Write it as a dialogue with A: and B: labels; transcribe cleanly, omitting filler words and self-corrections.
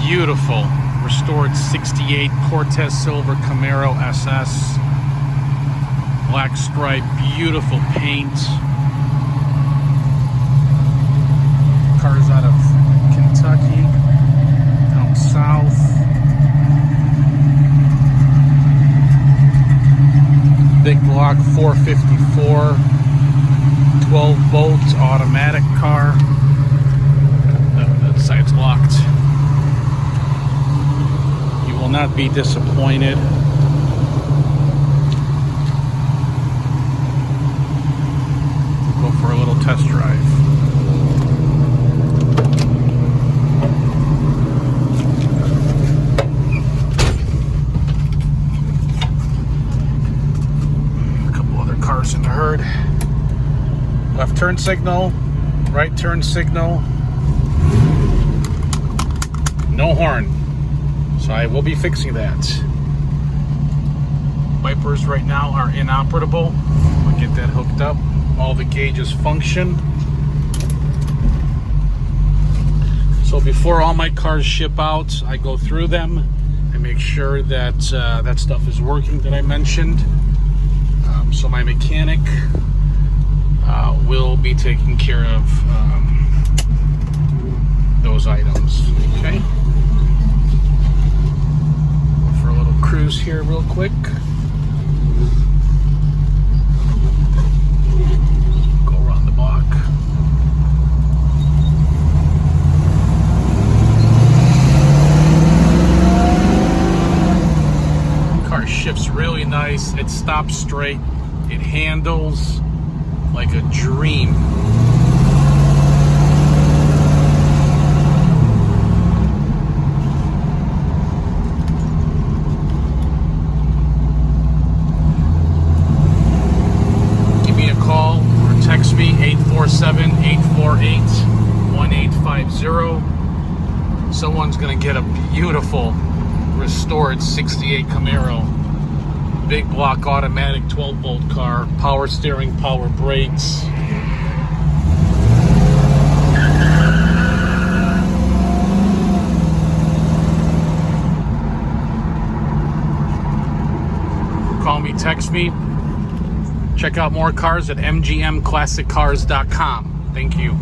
A: beautiful restored 68 Cortez Silver Camaro SS. Black stripe, beautiful paint. Cars out of Kentucky, down south. Big block 454, 12 volt automatic car. That side's locked. You will not be disappointed. We'll go for a little test drive. In the herd. Left turn signal, right turn signal, no horn, so I will be fixing that. Wipers right now are inoperable. We'll get that hooked up. All the gauges function. So before all my cars ship out, I go through them and make sure that that stuff is working that I mentioned. So my mechanic will be taking care of those items. Okay. Go for a little cruise here real quick. Go around the block. Car shifts really nice. It stops straight. It handles like a dream. Give me a call or text me 847-848-1850. Someone's gonna get a beautiful restored 68 Camaro. Big block automatic 12 volt car, power steering, power brakes. Call me, text me. Check out more cars at mgmclassiccars.com. Thank you.